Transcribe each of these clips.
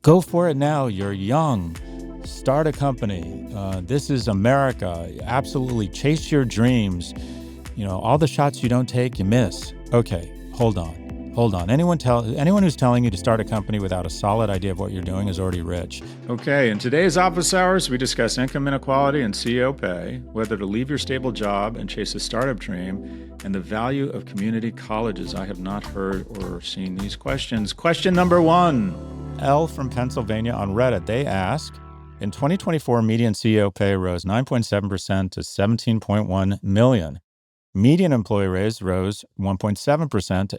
Go for it now. You're young. Start a company. This is America. Absolutely chase your dreams. All the shots you don't take, you miss. Okay, hold on. Anyone who's telling you to start a company without a solid idea of what you're doing is already rich. Okay, in today's Office Hours, we discuss income inequality and CEO pay, whether to leave your stable job and chase a startup dream, and the value of community colleges. I have not heard or seen these questions. Question number 1. L from Pennsylvania on Reddit. They ask, in 2024, median CEO pay rose 9.7% to $17.1 million. Median employee raise rose 1.7% to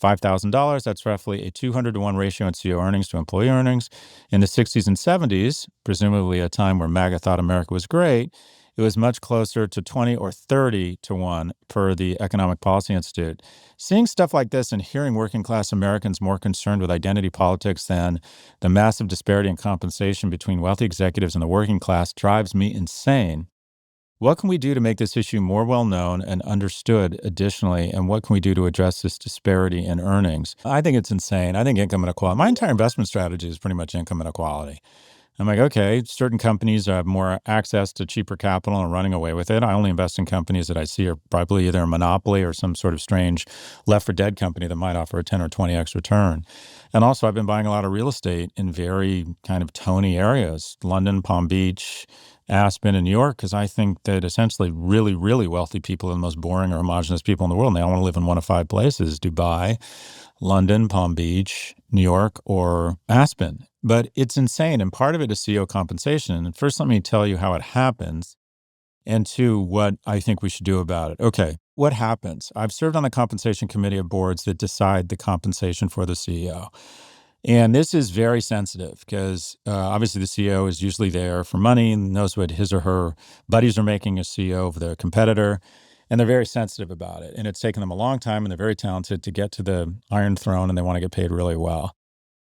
$85,000. That's roughly a 200-to-1 ratio in CEO earnings to employee earnings. In the 60s and 70s, presumably a time where MAGA thought America was great, it was much closer to 20 or 30-to-1 per the Economic Policy Institute. Seeing stuff like this and hearing working class Americans more concerned with identity politics than the massive disparity in compensation between wealthy executives and the working class drives me insane. What can we do to make this issue more well-known and understood additionally, and what can we do to address this disparity in earnings? I think it's insane. I think income inequality, my entire investment strategy is pretty much income inequality. I'm like, okay, certain companies have more access to cheaper capital and running away with it. I only invest in companies that I see are probably either a monopoly or some sort of strange left for dead company that might offer a 10 or 20x return. And also I've been buying a lot of real estate in very kind of Tony areas, London, Palm Beach, Aspen, and New York, because I think that essentially really, really wealthy people are the most boring or homogenous people in the world. And they all want to live in one of 5 places: Dubai, London, Palm Beach, New York, or Aspen. But it's insane. And part of it is CEO compensation. And first, let me tell you how it happens. And 2, what I think we should do about it. Okay, what happens? I've served on the compensation committee of boards that decide the compensation for the CEO. And this is very sensitive because obviously the CEO is usually there for money and knows what his or her buddies are making as CEO of their competitor. And they're very sensitive about it. And it's taken them a long time, and they're very talented to get to the Iron Throne, and they want to get paid really well.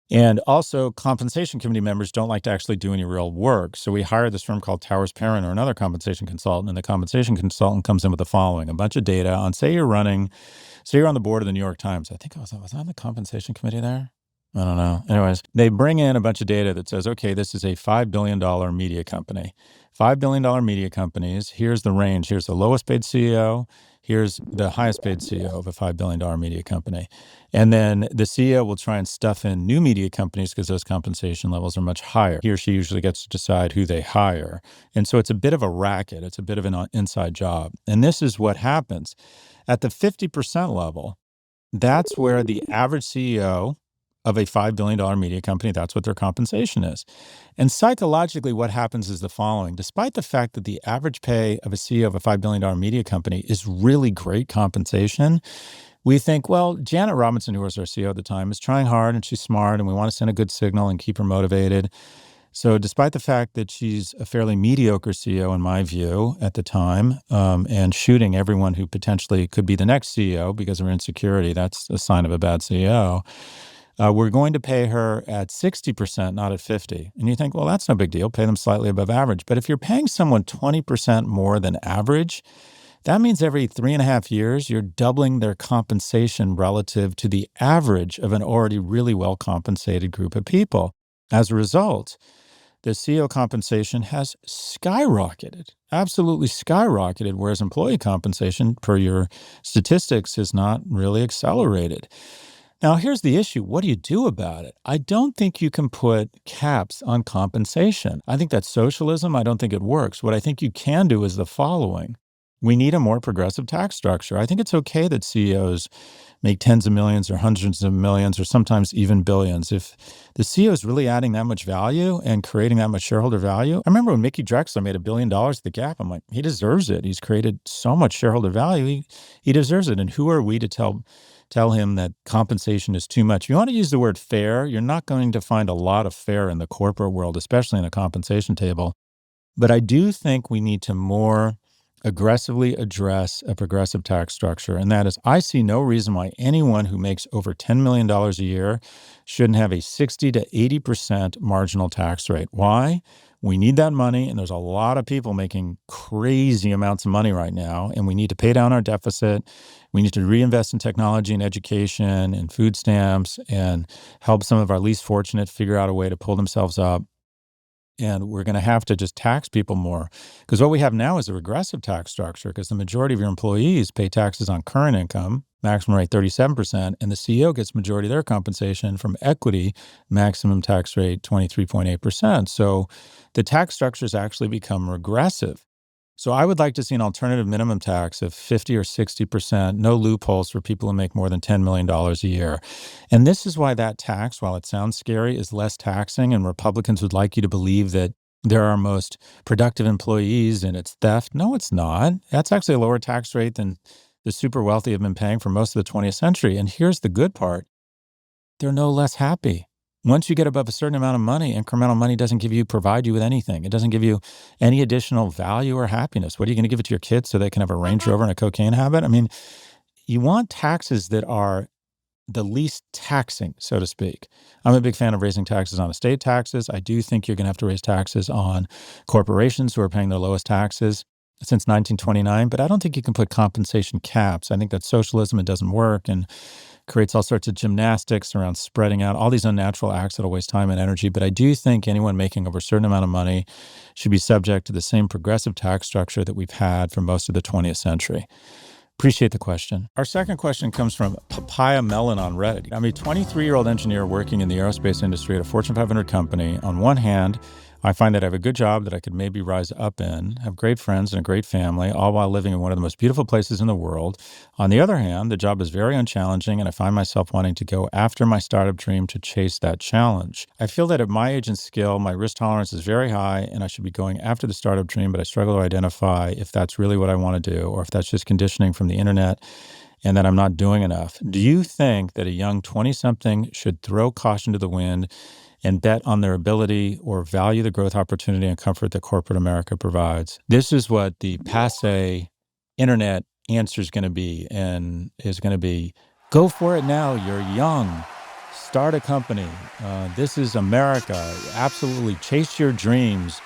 And also, compensation committee members don't like to actually do any real work. So we hired this firm called Towers Perrin, or another compensation consultant, and the compensation consultant comes in with the following: a bunch of data on, say you're on the board of the New York Times. I think was I on the compensation committee there? I don't know. Anyways, they bring in a bunch of data that says, okay, this is a $5 billion media company. $5 billion media companies, here's the range. Here's the lowest paid CEO. Here's the highest paid CEO of a $5 billion media company. And then the CEO will try and stuff in new media companies because those compensation levels are much higher. He or she usually gets to decide who they hire. And so it's a bit of a racket. It's a bit of an inside job. And this is what happens. At the 50% level, that's where the average CEO of a $5 billion media company, that's what their compensation is. And psychologically, what happens is the following. Despite the fact that the average pay of a CEO of a $5 billion media company is really great compensation, we think, well, Janet Robinson, who was our CEO at the time, is trying hard and she's smart and we want to send a good signal and keep her motivated. So despite the fact that she's a fairly mediocre CEO, in my view, at the time, and shooting everyone who potentially could be the next CEO because of her insecurity, that's a sign of a bad CEO. We're going to pay her at 60%, not at 50%. And you think, well, that's no big deal. Pay them slightly above average. But if you're paying someone 20% more than average, that means every 3.5 years, you're doubling their compensation relative to the average of an already really well-compensated group of people. As a result, the CEO compensation has skyrocketed, absolutely skyrocketed, whereas employee compensation, per your statistics, has not really accelerated. Now, here's the issue. What do you do about it? I don't think you can put caps on compensation. I think that's socialism. I don't think it works. What I think you can do is the following. We need a more progressive tax structure. I think it's okay that CEOs make tens of millions or hundreds of millions or sometimes even billions. If the CEO is really adding that much value and creating that much shareholder value, I remember when Mickey Drexler made $1 billion at the Gap, I'm like, he deserves it. He's created so much shareholder value. He deserves it. And who are we to tell him that compensation is too much? If you want to use the word fair, you're not going to find a lot of fair in the corporate world, especially in a compensation table. But I do think we need to more aggressively address a progressive tax structure. And that is, I see no reason why anyone who makes over $10 million a year shouldn't have a 60 to 80% marginal tax rate. Why? We need that money, and there's a lot of people making crazy amounts of money right now, and we need to pay down our deficit. We need to reinvest in technology and education and food stamps and help some of our least fortunate figure out a way to pull themselves up. And we're going to have to just tax people more, because what we have now is a regressive tax structure, because the majority of your employees pay taxes on current income, maximum rate 37%, and the CEO gets majority of their compensation from equity, maximum tax rate 23.8%. So the tax structures actually become regressive. So I would like to see an alternative minimum tax of 50 or 60%, no loopholes for people who make more than $10 million a year. And this is why that tax, while it sounds scary, is less taxing, and Republicans would like you to believe that they're our most productive employees and it's theft. No, it's not. That's actually a lower tax rate than the super wealthy have been paying for most of the 20th century. And here's the good part. They're no less happy. Once you get above a certain amount of money, incremental money doesn't provide you with anything. It doesn't give you any additional value or happiness. What are you going to give it to your kids so they can have a Range Rover and a cocaine habit? I mean, you want taxes that are the least taxing, so to speak. I'm a big fan of raising taxes on estate taxes. I do think you're going to have to raise taxes on corporations who are paying their lowest taxes since 1929, but I don't think you can put compensation caps. I think that's socialism. It doesn't work and creates all sorts of gymnastics around spreading out all these unnatural acts that'll waste time and energy. But I do think anyone making over a certain amount of money should be subject to the same progressive tax structure that we've had for most of the 20th century. Appreciate the question. Our second question comes from Papaya Melon on Reddit. I'm a 23-year-old engineer working in the aerospace industry at a Fortune 500 company. On one hand, I find that I have a good job that I could maybe rise up in, have great friends and a great family, all while living in one of the most beautiful places in the world. On the other hand, the job is very unchallenging, and I find myself wanting to go after my startup dream to chase that challenge. I feel that at my age and skill, my risk tolerance is very high, and I should be going after the startup dream, but I struggle to identify if that's really what I want to do, or if that's just conditioning from the internet and that I'm not doing enough. Do you think that a young 20-something should throw caution to the wind and bet on their ability or value the growth opportunity and comfort that corporate America provides? This is what the passe internet answer is going to be, and is going to be, go for it now. You're young. Start a company. This is America. Absolutely chase your dreams.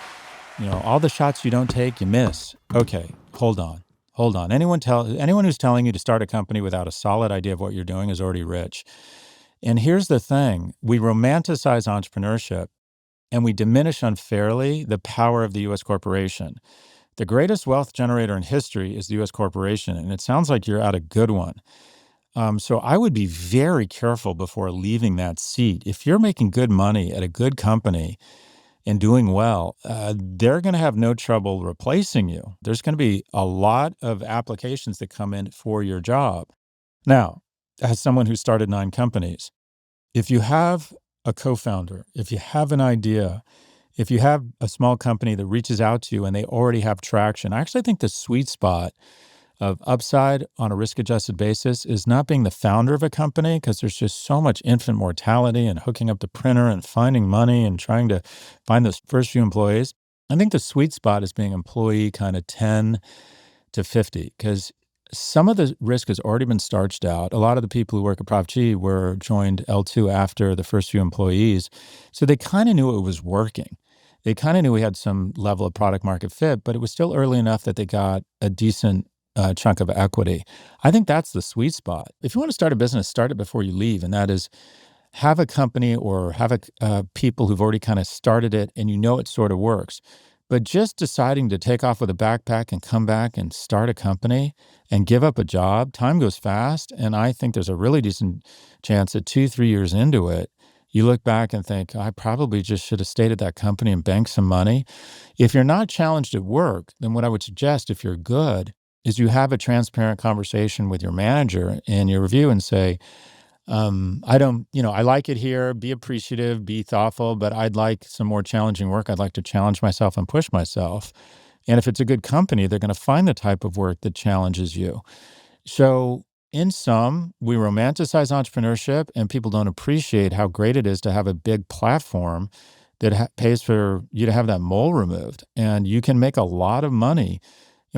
All the shots you don't take, you miss. Okay, hold on. Anyone who's telling you to start a company without a solid idea of what you're doing is already rich. And here's the thing. We romanticize entrepreneurship and we diminish unfairly the power of the U.S. corporation. The greatest wealth generator in history is the U.S. corporation, and it sounds like you're at a good one. So I would be very careful before leaving that seat. If you're making good money at a good company and doing well, they're going to have no trouble replacing you. There's going to be a lot of applications that come in for your job. Now, as someone who started 9 companies, if you have a co-founder, if you have an idea, if you have a small company that reaches out to you and they already have traction, I actually think the sweet spot of upside on a risk-adjusted basis is not being the founder of a company, because there's just so much infant mortality and hooking up the printer and finding money and trying to find those first few employees. I think the sweet spot is being employee kind of 10 to 50, because some of the risk has already been starched out. A lot of the people who work at Prof G were joined L2 after the first few employees. So they kind of knew it was working. They kind of knew we had some level of product market fit, but it was still early enough that they got a decent chunk of equity. I think that's the sweet spot. If you want to start a business, start it before you leave. And that is, have a company or have people who've already kind of started it and it sort of works. But just deciding to take off with a backpack and come back and start a company and give up a job, time goes fast. And I think there's a really decent chance that 2-3 years into it, you look back and think, I probably just should have stayed at that company and banked some money. If you're not challenged at work, then what I would suggest, if you're good, is you have a transparent conversation with your manager in your review and say, I like it here, be appreciative, be thoughtful, but I'd like some more challenging work. I'd like to challenge myself and push myself. And if it's a good company, they're going to find the type of work that challenges you. So in sum, we romanticize entrepreneurship and people don't appreciate how great it is to have a big platform that pays for you to have that mole removed. And you can make a lot of money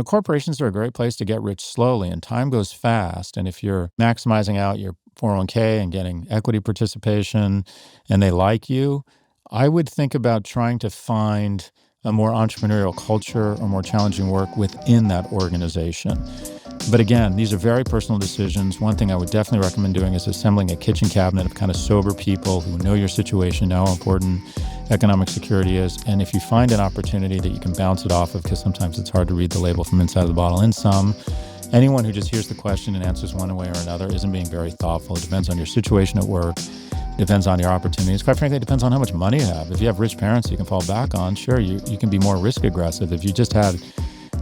Corporations are a great place to get rich slowly, and time goes fast. And if you're maximizing out your 401k and getting equity participation and they like you, I would think about trying to find a more entrepreneurial culture or more challenging work within that organization. But again, these are very personal decisions. One thing I would definitely recommend doing is assembling a kitchen cabinet of kind of sober people who know your situation, know how important economic security is. And if you find an opportunity that you can bounce it off of, because sometimes it's hard to read the label from inside of the bottle, and anyone who just hears the question and answers one way or another isn't being very thoughtful. It depends on your situation at work. It depends on your opportunities. Quite frankly, it depends on how much money you have. If you have rich parents you can fall back on, sure, you can be more risk aggressive. If you just had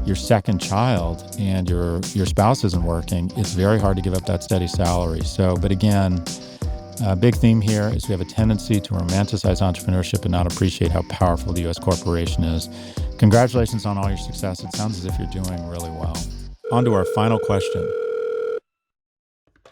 your second child and your spouse isn't working, it's very hard to give up that steady salary. So, but again, a big theme here is we have a tendency to romanticize entrepreneurship and not appreciate how powerful the U.S. corporation is. Congratulations on all your success. It sounds as if you're doing really well. On to our final question.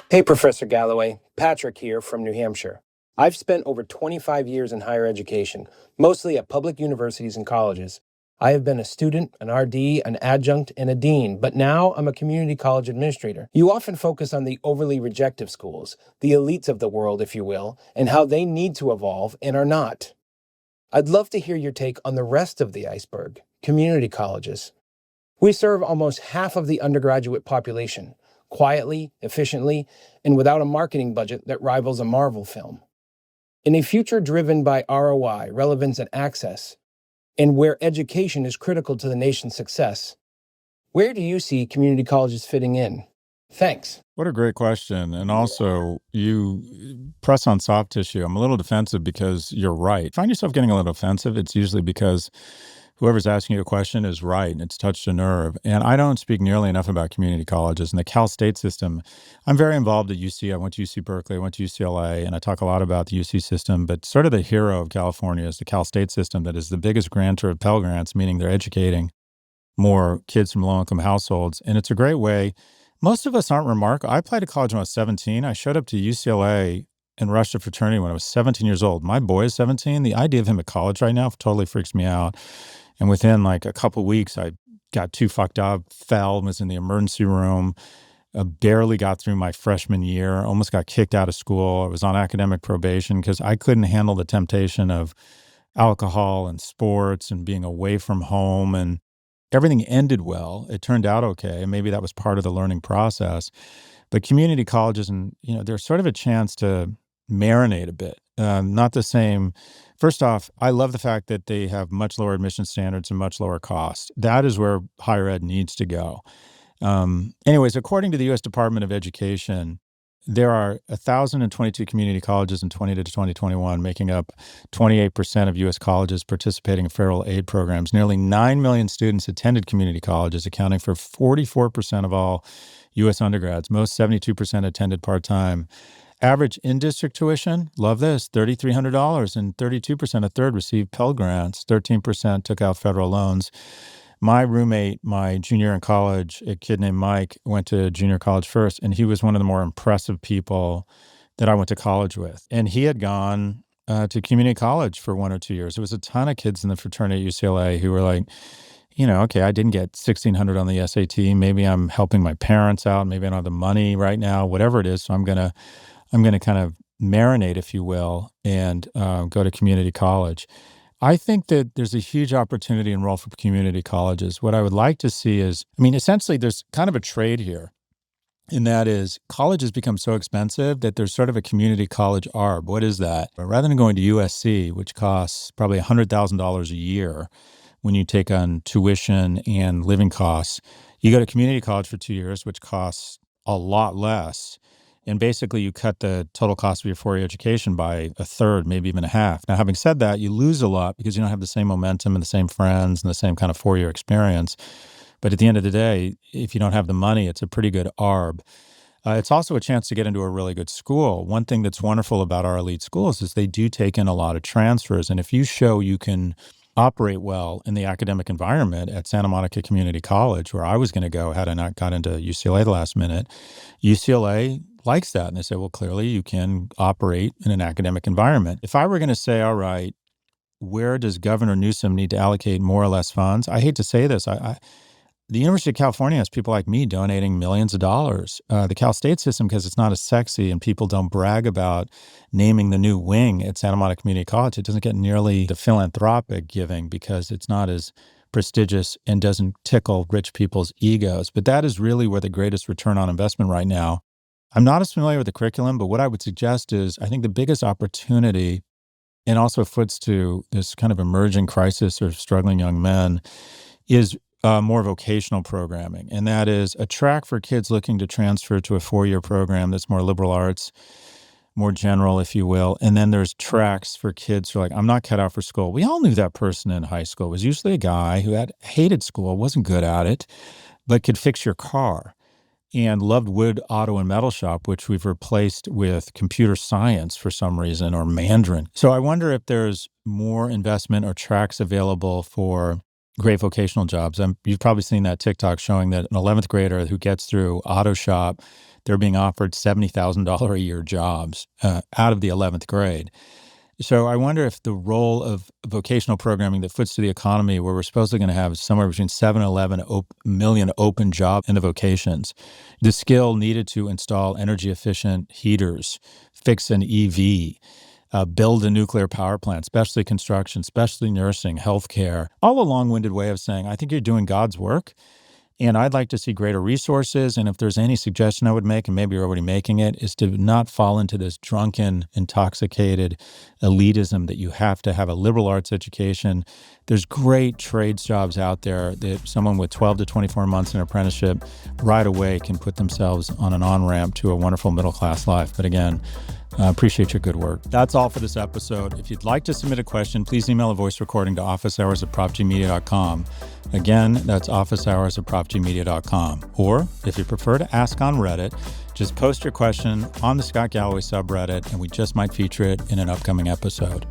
Hey, Professor Galloway. Patrick here from New Hampshire. I've spent over 25 years in higher education, mostly at public universities and colleges. I have been a student, an RD, an adjunct, and a dean, but now I'm a community college administrator. You often focus on the overly rejective schools, the elites of the world, if you will, and how they need to evolve and are not. I'd love to hear your take on the rest of the iceberg, community colleges. We serve almost half of the undergraduate population, quietly, efficiently, and without a marketing budget that rivals a Marvel film. In a future driven by ROI, relevance, and access, and where education is critical to the nation's success, where do you see community colleges fitting in? Thanks. What a great question. And also, you press on soft tissue. I'm a little defensive because you're right. Find yourself getting a little offensive, it's usually because whoever's asking you a question is right and it's touched a nerve. And I don't speak nearly enough about community colleges and the Cal State system. I'm very involved at UC. I went to UC Berkeley, I went to UCLA, and I talk a lot about the UC system. But sort of the hero of California is the Cal State system that is the biggest grantor of Pell Grants, meaning they're educating more kids from low-income households. And it's a great way. Most of us aren't remarkable. I applied to college when I was 17. I showed up to UCLA and rushed a fraternity when I was 17 years old. My boy is 17. The idea of him at college right now totally freaks me out. And within like a couple of weeks, I got too fucked up, fell, was in the emergency room, barely got through my freshman year, almost got kicked out of school. I was on academic probation because I couldn't handle the temptation of alcohol and sports and being away from home. And everything ended well. It turned out okay. Maybe that was part of the learning process. But community colleges, and there's sort of a chance to marinate a bit. Not the same. First off, I love the fact that they have much lower admission standards and much lower cost. That is where higher ed needs to go. Anyways, according to the U.S. Department of Education, there are 1,022 community colleges in 2021, making up 28% of U.S. colleges participating in federal aid programs. Nearly 9 million students attended community colleges, accounting for 44% of all U.S. undergrads. Most 72% attended part-time. Average in-district tuition, love this, $3,300, and 32%, a third, received Pell Grants. 13% took out federal loans. My roommate, my junior year in college, a kid named Mike, went to junior college first, and he was one of the more impressive people that I went to college with. And he had gone to community college for 1 or 2 years. There was a ton of kids in the fraternity at UCLA who were like, okay, I didn't get 1,600 on the SAT. Maybe I'm helping my parents out. Maybe I don't have the money right now, whatever it is. So I'm going to kind of marinate, if you will, and go to community college. I think that there's a huge opportunity in role for community colleges. What I would like to see is, essentially there's kind of a trade here, and that is colleges become so expensive that there's sort of a community college arb. What is that? Rather than going to USC, which costs probably $100,000 a year when you take on tuition and living costs, you go to community college for 2 years, which costs a lot less. And basically, you cut the total cost of your four-year education by a third, maybe even a half. Now, having said that, you lose a lot because you don't have the same momentum and the same friends and the same kind of four-year experience. But at the end of the day, if you don't have the money, it's a pretty good arb. It's also a chance to get into a really good school. One thing that's wonderful about our elite schools is they do take in a lot of transfers. And if you show you can operate well in the academic environment at Santa Monica Community College, where I was going to go had I not got into UCLA the last minute, UCLA likes that. And they say, well, clearly you can operate in an academic environment. If I were going to say, all right, where does Governor Newsom need to allocate more or less funds? I hate to say this. the University of California has people like me donating millions of dollars. The Cal State system, because it's not as sexy and people don't brag about naming the new wing at Santa Monica Community College, it doesn't get nearly the philanthropic giving because it's not as prestigious and doesn't tickle rich people's egos. But that is really where the greatest return on investment right now. I'm not as familiar with the curriculum, but what I would suggest is I think the biggest opportunity, and also foots to this kind of emerging crisis of struggling young men, is more vocational programming. And that is a track for kids looking to transfer to a 4-year program that's more liberal arts, more general, if you will. And then there's tracks for kids who are like, I'm not cut out for school. We all knew that person in high school. It was usually a guy who had hated school, wasn't good at it, but could fix your car and loved wood, auto, and metal shop, which we've replaced with computer science for some reason, or Mandarin. So I wonder if there's more investment or tracks available for great vocational jobs. You've probably seen that TikTok showing that an 11th grader who gets through auto shop, they're being offered $70,000 a year jobs out of the 11th grade. So I wonder if the role of vocational programming that foots to the economy, where we're supposedly going to have somewhere between 7 and 11 million open jobs in the vocations, the skill needed to install energy-efficient heaters, fix an EV, build a nuclear power plant, specialty construction, specialty nursing, healthcare, all a long-winded way of saying, I think you're doing God's work, and I'd like to see greater resources. And if there's any suggestion I would make, and maybe you're already making it, is to not fall into this drunken, intoxicated elitism that you have to have a liberal arts education. There's great trades jobs out there that someone with 12 to 24 months in apprenticeship right away can put themselves on an on-ramp to a wonderful middle-class life. But again, I appreciate your good work. That's all for this episode. If you'd like to submit a question, please email a voice recording to officehours@profgmedia.com. Again, that's officehours@profgmedia.com. Or if you prefer to ask on Reddit, just post your question on the Scott Galloway subreddit, and we just might feature it in an upcoming episode.